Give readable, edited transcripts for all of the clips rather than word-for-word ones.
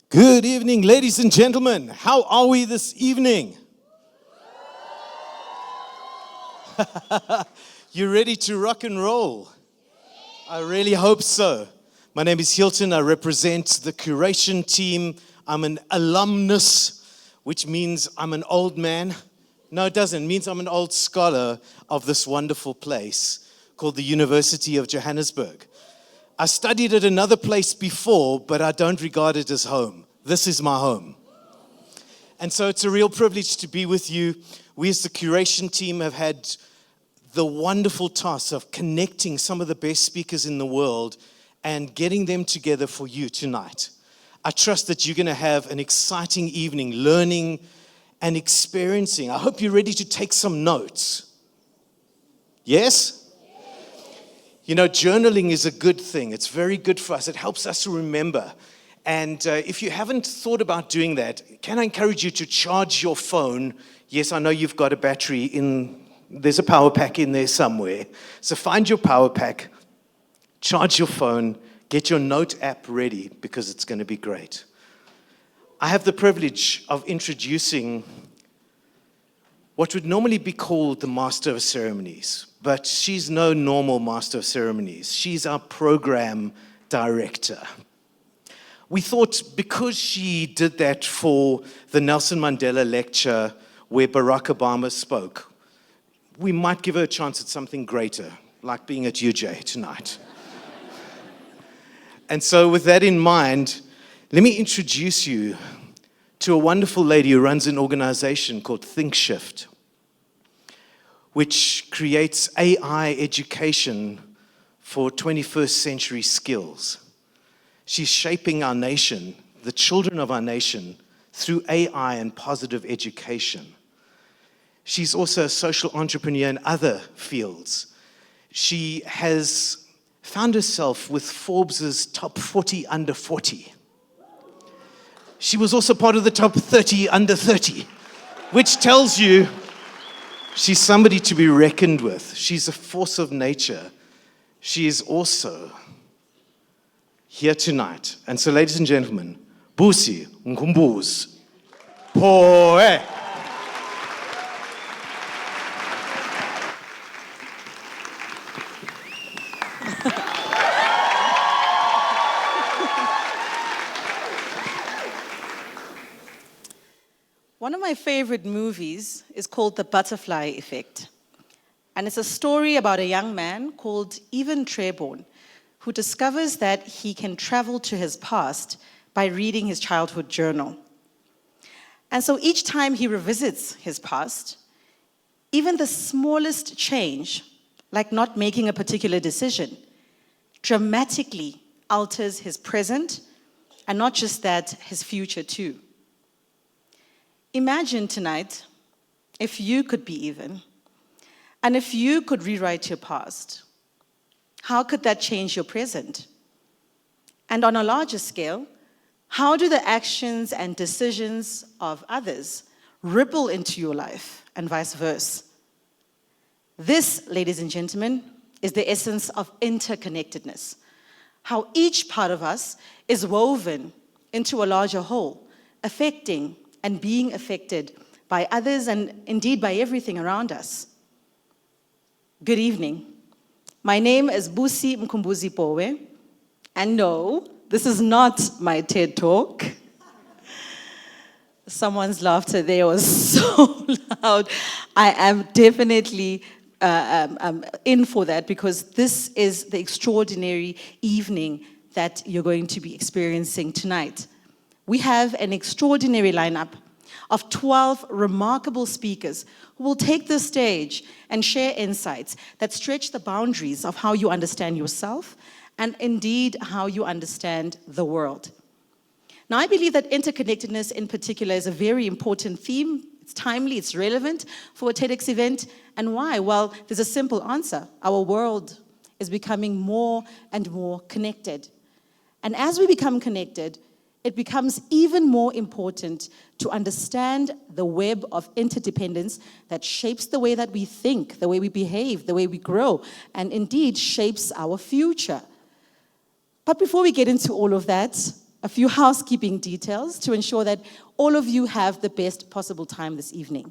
Good evening, ladies and gentlemen. How are we this evening? You ready to rock and roll? I really hope so. My name is Hilton. I represent the curation team. I'm an alumnus, which means I'm an old man. No, it doesn't. It means I'm an old scholar of this wonderful place called the University of Johannesburg. I studied at another place before, but I don't regard it as home. This is my home. And so it's a real privilege to be with you. We as the curation team have had the wonderful task of connecting some of the best speakers in the world and getting them together for you tonight. I trust that you're going to have an exciting evening learning and experiencing. I hope you're ready to take some notes. Yes? You know, journaling is a good thing. It's very good for us. It helps us to remember. And if you haven't thought about doing that, can I encourage you to charge your phone? Yes, I know you've got a battery in, there's a power pack in there somewhere. So find your power pack, charge your phone, get your note app ready because it's going to be great. I have the privilege of introducing what would normally be called the Master of Ceremonies, but she's no normal Master of Ceremonies. She's our program director. We thought because she did that for the Nelson Mandela lecture where Barack Obama spoke, we might give her a chance at something greater, like being at UJ tonight. And so with that in mind, let me introduce you to a wonderful lady who runs an organization called ThinkShift, which creates AI education for 21st century skills. She's shaping our nation, the children of our nation, through AI and positive education. She's also a social entrepreneur in other fields. She has found herself with Forbes' top 40 under 40. She was also part of the top 30 under 30, which tells you she's somebody to be reckoned with. She's a force of nature. She is also here tonight. And so, ladies and gentlemen, Busi Mkhumbuzi Poe. One of my favorite movies is called The Butterfly Effect. And it's a story about a young man called Evan Treborn who discovers that he can travel to his past by reading his childhood journal. And so each time he revisits his past, even the smallest change, like not making a particular decision, dramatically alters his present, and not just that, his future too. Imagine tonight if you could be Evan, and if you could rewrite your past. How could that change your present? And on a larger scale, how do the actions and decisions of others ripple into your life and vice versa? This, ladies and gentlemen, is the essence of interconnectedness. How each part of us is woven into a larger whole, affecting and being affected by others and indeed by everything around us. Good evening. My name is Busi Mkhumbuzi Poe, and no, this is not my TED Talk. Someone's laughter there was so loud. I am definitely in for that because this is the extraordinary evening that you're going to be experiencing tonight. We have an extraordinary lineup of 12 remarkable speakers who will take the stage and share insights that stretch the boundaries of how you understand yourself and indeed how you understand the world. Now, I believe that interconnectedness in particular is a very important theme. It's timely, it's relevant for a TEDx event. And why? Well, there's a simple answer. Our world is becoming more and more connected. And as we become connected, it becomes even more important to understand the web of interdependence that shapes the way that we think, the way we behave, the way we grow, and indeed shapes our future. But before we get into all of that, a few housekeeping details to ensure that all of you have the best possible time this evening.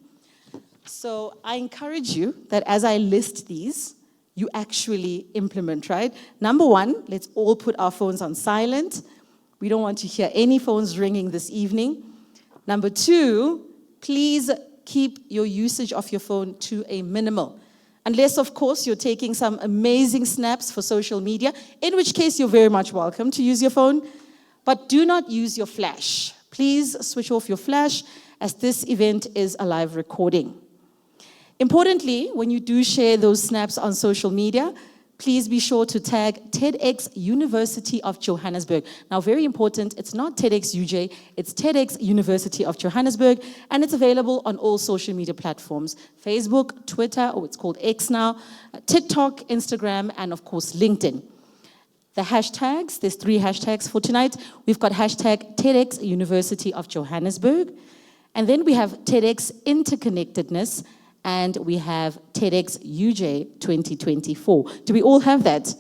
So I encourage you that as I list these, you actually implement, right? Number one, let's all put our phones on silent. We don't want to hear any phones ringing this evening. Number two, please keep your usage of your phone to a minimal. Unless, of course, you're taking some amazing snaps for social media, in which case you're very much welcome to use your phone. But do not use your flash. Please switch off your flash, as this event is a live recording. Importantly, when you do share those snaps on social media, please be sure to tag TEDxUniversityofJohannesburg. Now, very important, it's not TEDxUJ, it's TEDxUniversityofJohannesburg, and it's available on all social media platforms: Facebook, Twitter, or it's called X now, TikTok, Instagram, and of course, LinkedIn. The hashtags, there's 3 hashtags for tonight. We've got hashtag TEDxUniversityofJohannesburg, and then we have TEDx Interconnectedness, and we have TEDxUJ 2024. Do we all have that?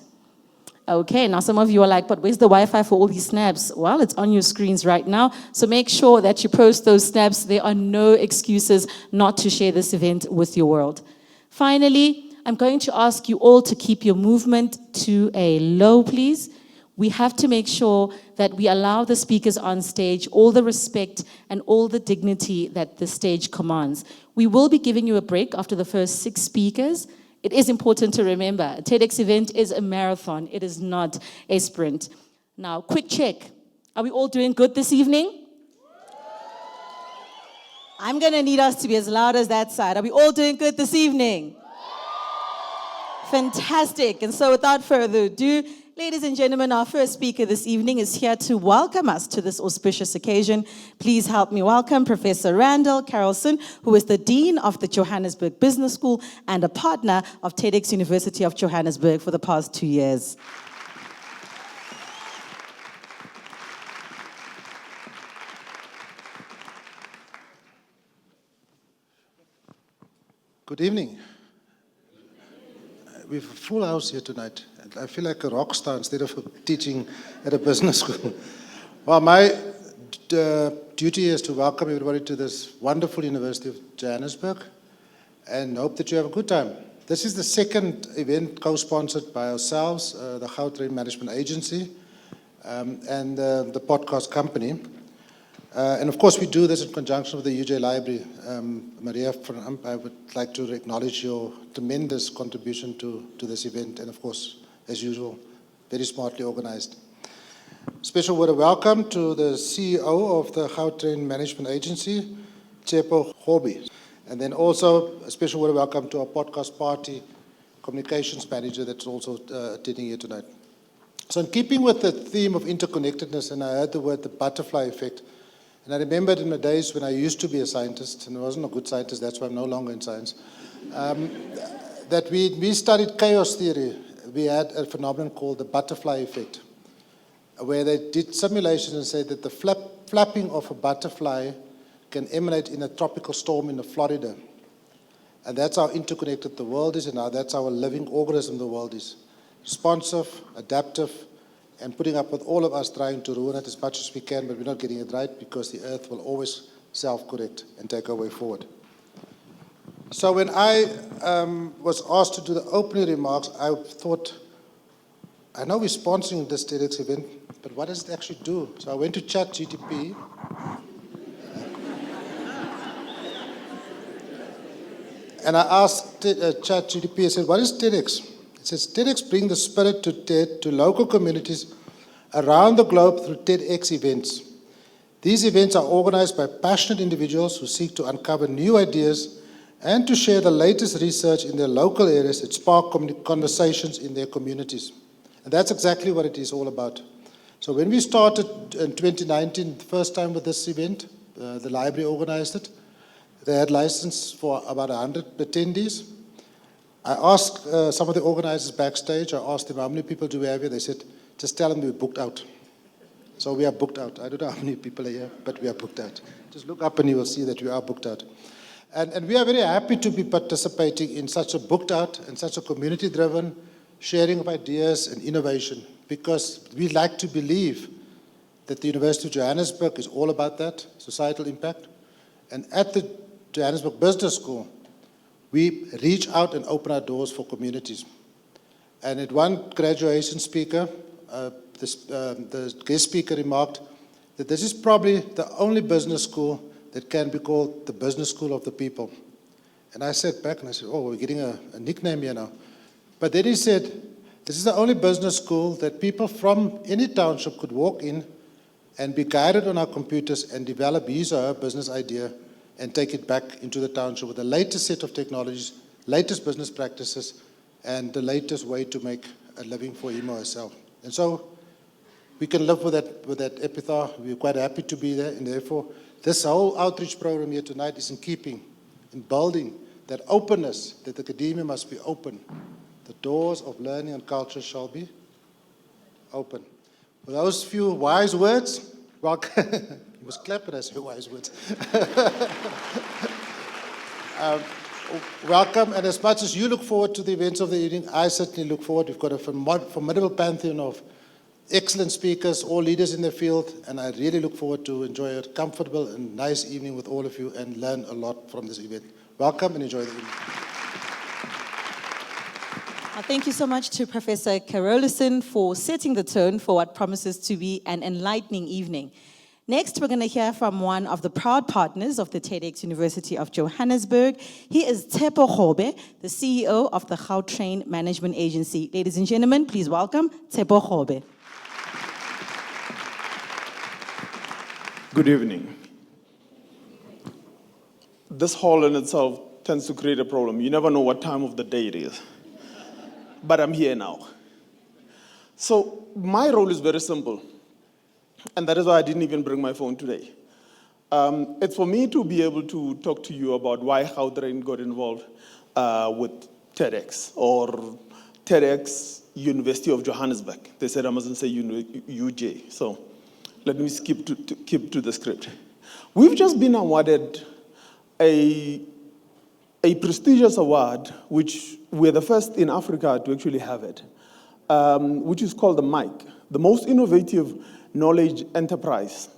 Okay, now some of you are like, but where's the Wi-Fi for all these snaps? Well, it's on your screens right now, so make sure that you post those snaps. There are no excuses not to share this event with your world. Finally, I'm going to ask you all to keep your movement to a low, please. We have to make sure that we allow the speakers on stage all the respect and all the dignity that the stage commands. We will be giving you a break after the first 6 speakers. It is important to remember, a TEDx event is a marathon. It is not a sprint. Now, quick check. Are we all doing good this evening? I'm going to need us to be as loud as that side. Are we all doing good this evening? Fantastic. And so without further ado, ladies and gentlemen, our first speaker this evening is here to welcome us to this auspicious occasion. Please help me welcome Professor Randall Carlson, who is the Dean of the Johannesburg Business School and a partner of TEDx University of Johannesburg for the past 2 years. Good evening. We have a full house here tonight. I feel like a rock star instead of teaching at a business school. Well, my duty is to welcome everybody to this wonderful University of Johannesburg and hope that you have a good time. This is the second event co-sponsored by ourselves, the Gautrain Management Agency, and the podcast company. And of course, we do this in conjunction with the UJ Library. Maria, I would like to acknowledge your tremendous contribution to this event, and of course, as usual, very smartly organized. Special word of welcome to the CEO of the Gautrain Management Agency, Tsepo Gobi. And then also a special word of welcome to our podcast party communications manager that's also attending here tonight. So in keeping with the theme of interconnectedness, and I heard the word the butterfly effect, and I remembered in the days when I used to be a scientist, and I wasn't a good scientist, that's why I'm no longer in science, that we studied chaos theory. We had a phenomenon called the butterfly effect, where they did simulations and said that the flapping of a butterfly can emanate in a tropical storm in Florida. And that's how interconnected the world is, and how that's how a living organism the world is. Responsive, adaptive, and putting up with all of us trying to ruin it as much as we can, but we're not getting it right because the earth will always self-correct and take our way forward. So when I was asked to do the opening remarks, I thought, I know we're sponsoring this TEDx event, but what does it actually do? So I went to ChatGPT. And I asked ChatGPT, I said, what is TEDx? It says, TEDx brings the spirit to TED to local communities around the globe through TEDx events. These events are organized by passionate individuals who seek to uncover new ideas and to share the latest research in their local areas that spark conversations in their communities. And that's exactly what it is all about. So when we started in 2019, the first time with this event, the library organized it. They had license for about 100 attendees. I asked some of the organizers backstage, I asked them, how many people do we have here? They said, just tell them we're booked out. So we are booked out. I don't know how many people are here, but we are booked out. Just look up and you will see that we are booked out. And we are very happy to be participating in such a booked out and such a community-driven sharing of ideas and innovation, because we like to believe that the University of Johannesburg is all about that, societal impact. And at the Johannesburg Business School, we reach out and open our doors for communities. And at one graduation speaker, the guest speaker remarked that this is probably the only business school that can be called the business school of the people. And I sat back and I said, oh, we're getting a nickname here now. But then he said, this is the only business school that people from any township could walk in and be guided on our computers and develop his or her business idea and take it back into the township with the latest set of technologies, latest business practices, and the latest way to make a living for him or herself. And so we can live with that epitaph. We're quite happy to be there, and therefore this whole outreach program here tonight is in keeping, in building that openness, that academia must be open. The doors of learning and culture shall be open. With those few wise words, welcome. You must clap when I say wise words. Welcome, and as much as you look forward to the events of the evening, I certainly look forward. We've got a formidable pantheon of excellent speakers, all leaders in their field, and I really look forward to enjoy a comfortable and nice evening with all of you and learn a lot from this event. Welcome and enjoy the evening. Thank you so much to Professor Carolison for setting the tone for what promises to be an enlightening evening. Next, we're going to hear from one of the proud partners of the TEDx University of Johannesburg. He is Tshepo Kgobe, the CEO of the Gautrain Management Agency. Ladies and gentlemen, please welcome Tshepo Kgobe. Good evening. This hall in itself tends to create a problem. You never know what time of the day it is. But I'm here now. So my role is very simple. And that is why I didn't even bring my phone today. It's for me to be able to talk to you about why Gautrain got involved with TEDx, or TEDx University of Johannesburg. They said I mustn't say UJ, so let me keep to the script. We've just been awarded a prestigious award, which we're the first in Africa to actually have it, which is called the MIC, the Most Innovative Knowledge Enterprise.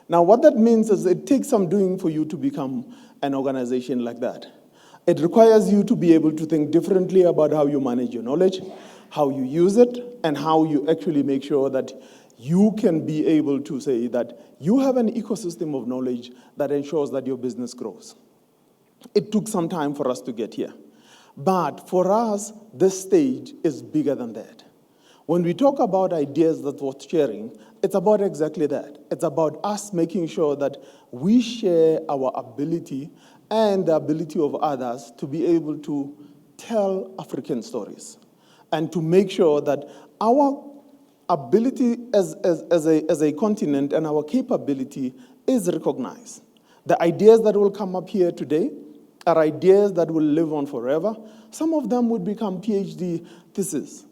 Now, what that means is it takes some doing for you to become an organization like that. It requires you to be able to think differently about how you manage your knowledge, how you use it, and how you actually make sure that you can be able to say that you have an ecosystem of knowledge that ensures that your business grows. It took some time for us to get here. But for us, this stage is bigger than that. When we talk about ideas that's worth sharing, it's about exactly that. It's about us making sure that we share our ability and the ability of others to be able to tell African stories and to make sure that our ability as a continent and our capability is recognized. The ideas that will come up here today are ideas that will live on forever. Some of them would become PhD theses.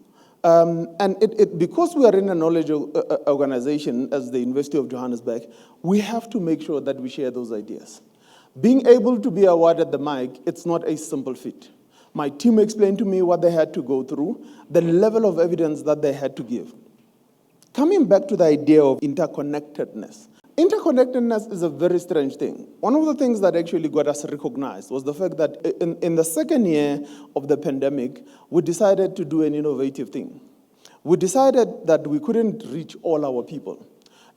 And because we are in a knowledge organization as the University of Johannesburg, we have to make sure that we share those ideas. Being able to be awarded the mic, it's not a simple feat. My team explained to me what they had to go through, the level of evidence that they had to give. Coming back to the idea of interconnectedness. Interconnectedness is a very strange thing. One of the things that actually got us recognized was the fact that in the second year of the pandemic, we decided to do an innovative thing. We decided that we couldn't reach all our people.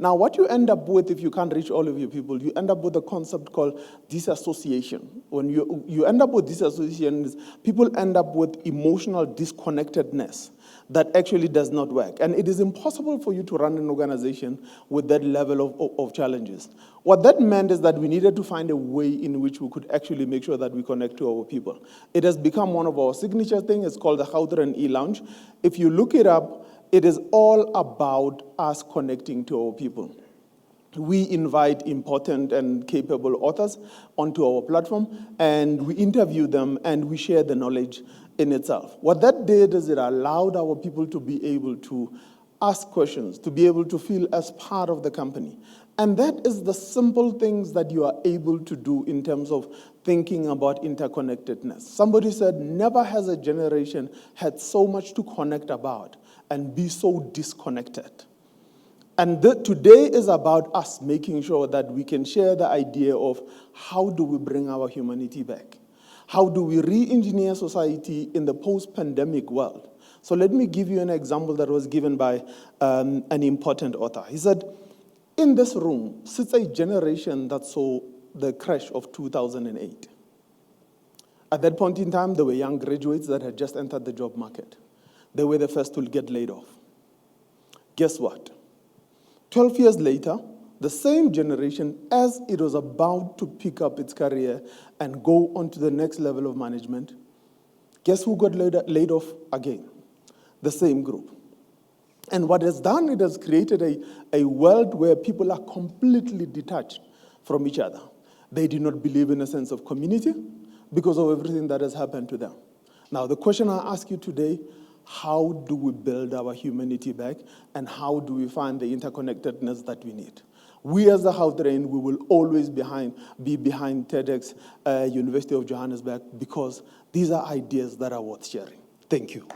Now, what you end up with if you can't reach all of your people, you end up with a concept called disassociation. When you end up with disassociation, people end up with emotional disconnectedness that actually does not work. And it is impossible for you to run an organization with that level of challenges. What that meant is that we needed to find a way in which we could actually make sure that we connect to our people. It has become one of our signature things. It's called the Gautrain e-Lounge. If you look it up, it is all about us connecting to our people. We invite important and capable authors onto our platform, and we interview them, and we share the knowledge in itself. What that did is it allowed our people to be able to ask questions, to be able to feel as part of the company. And that is the simple things that you are able to do in terms of thinking about interconnectedness. Somebody said, never has a generation had so much to connect about and be so disconnected. And today is about us making sure that we can share the idea of how do we bring our humanity back? How do we re-engineer society in the post-pandemic world? So let me give you an example that was given by an important author. He said, in this room sits a generation that saw the crash of 2008. At that point in time, there were young graduates that had just entered the job market. They were the first to get laid off. Guess what? 12 years later, the same generation, as it was about to pick up its career and go on to the next level of management, guess who got laid off again? The same group. And what it's done, it has created a world where people are completely detached from each other. They do not believe in a sense of community because of everything that has happened to them. Now, the question I ask you today, how do we build our humanity back, and how do we find the interconnectedness that we need? We as the Gautrain, we will always be behind TEDx University of Johannesburg, because these are ideas that are worth sharing. Thank you.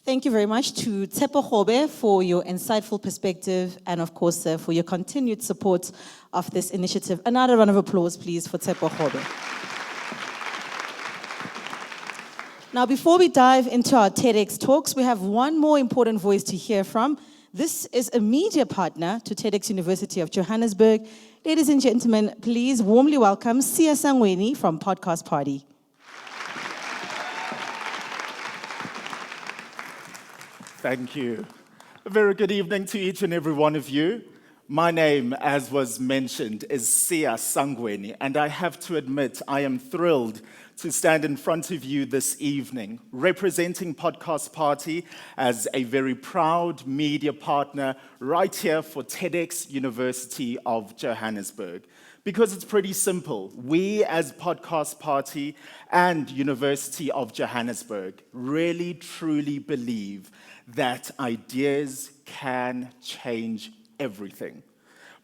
Thank you very much to Tshepo Khobe for your insightful perspective and, of course, for your continued support of this initiative. Another round of applause, please, for Tshepo Khobe. Now, before we dive into our TEDx talks, we have one more important voice to hear from. This is a media partner to TEDx University of Johannesburg. Ladies and gentlemen, please warmly welcome Sia Sangweni from Podcast Party. Thank you. A very good evening to each and every one of you. My name, as was mentioned, is Sia Sangweni, and I have to admit I am thrilled to stand in front of you this evening, representing Podcast Party as a very proud media partner right here for TEDx University of Johannesburg. Because it's pretty simple. We as Podcast Party and University of Johannesburg really, truly believe that ideas can change everything.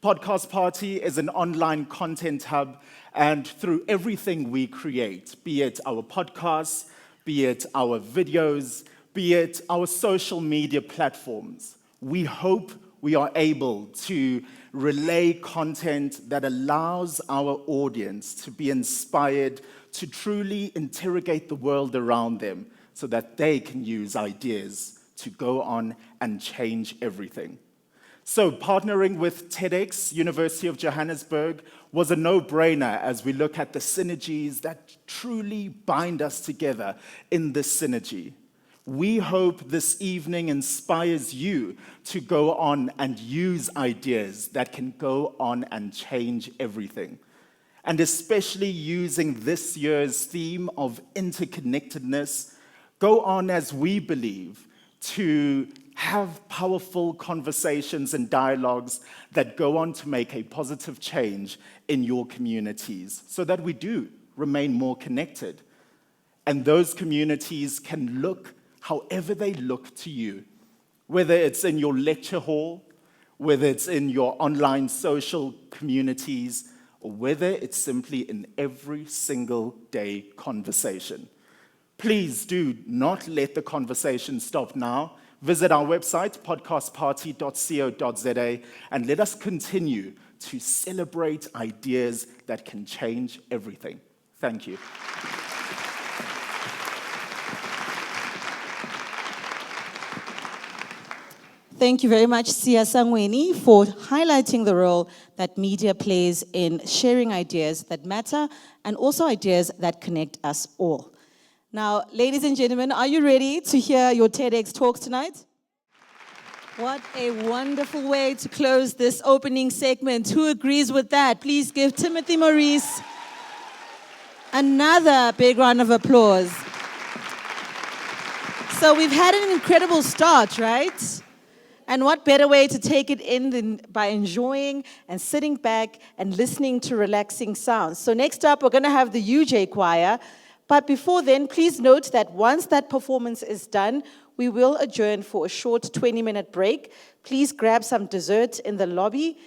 Podcast Party is an online content hub, and through everything we create, be it our podcasts, be it our videos, be it our social media platforms, we hope we are able to relay content that allows our audience to be inspired to truly interrogate the world around them so that they can use ideas to go on and change everything. So partnering with TEDx University of Johannesburg was a no-brainer as we look at the synergies that truly bind us together in this synergy. We hope this evening inspires you to go on and use ideas that can go on and change everything. And especially using this year's theme of interconnectedness, go on, as we believe, to have powerful conversations and dialogues that go on to make a positive change in your communities so that we do remain more connected. And those communities can look however they look to you, whether it's in your lecture hall, whether it's in your online social communities, or whether it's simply in every single day conversation. Please do not let the conversation stop now. Visit our website, podcastparty.co.za, and let us continue to celebrate ideas that can change everything. Thank you. Thank you very much, Sia Sangweni, for highlighting the role that media plays in sharing ideas that matter and also ideas that connect us all. Now, ladies and gentlemen, are you ready to hear your TEDx talks tonight? What a wonderful way to close this opening segment. Who agrees with that? Please give Timothy Maurice another big round of applause. So we've had an incredible start, right? And what better way to take it in than by enjoying and sitting back and listening to relaxing sounds. So next up, we're going to have the UJ Choir. But before then, please note that once that performance is done, we will adjourn for a short 20-minute break. Please grab some dessert in the lobby.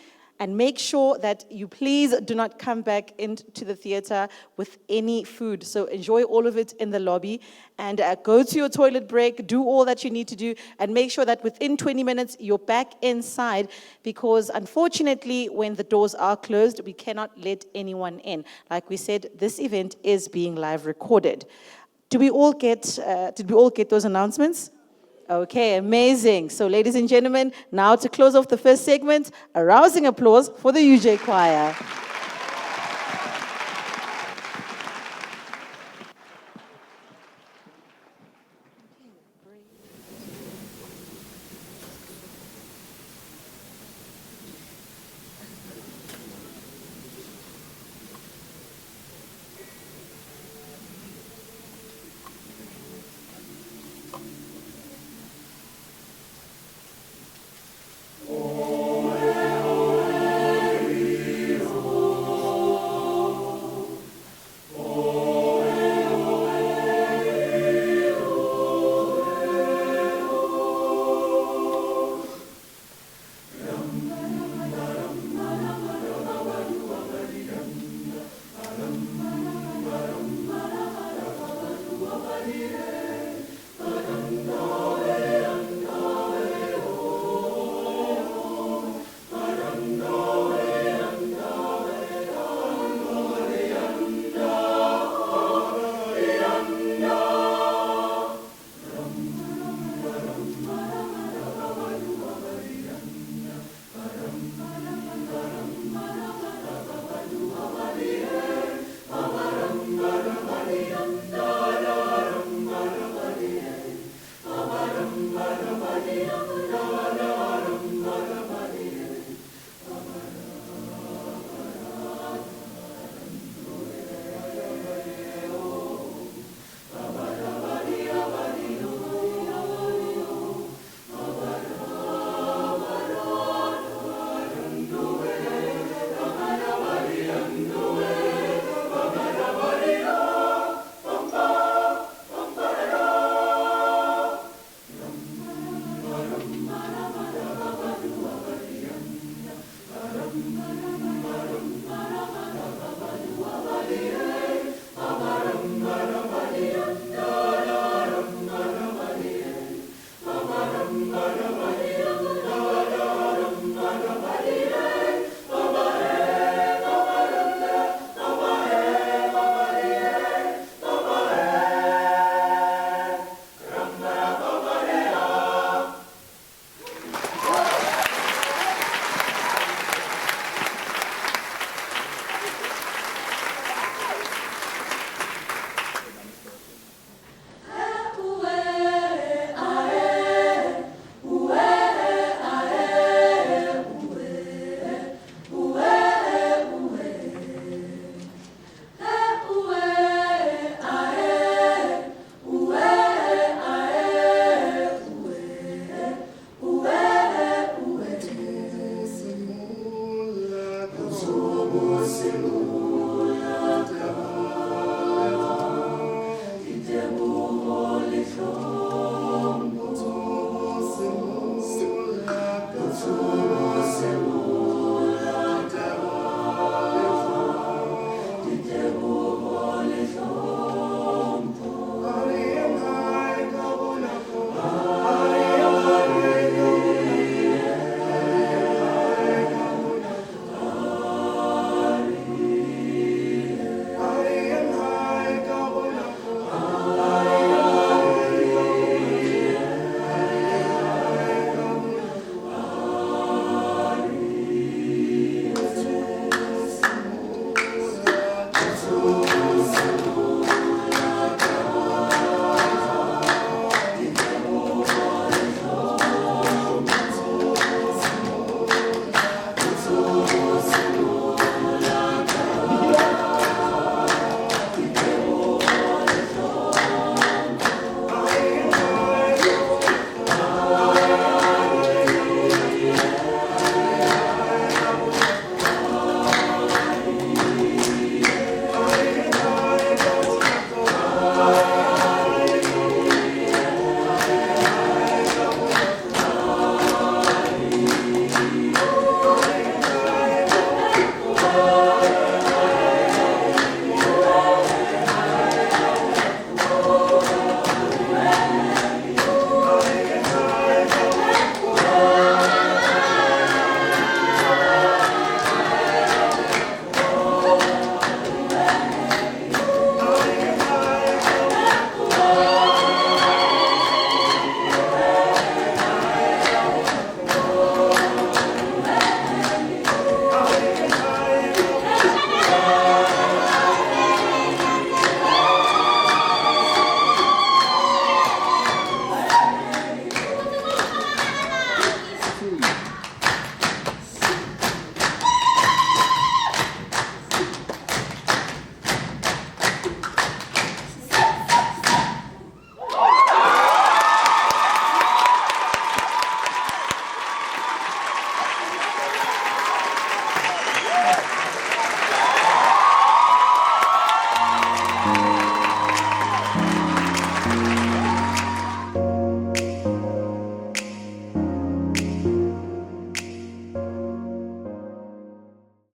And make sure that you please do not come back into the theater with any food. So enjoy all of it in the lobby and go to your toilet break, do all that you need to do, and make sure that within 20 minutes you're back inside, because unfortunately, when the doors are closed, we cannot let anyone in. Like we said, this event is being live recorded. Did we all get those announcements? Okay, amazing. So, ladies and gentlemen, now to close off the first segment, a rousing applause for the UJ Choir. Yeah.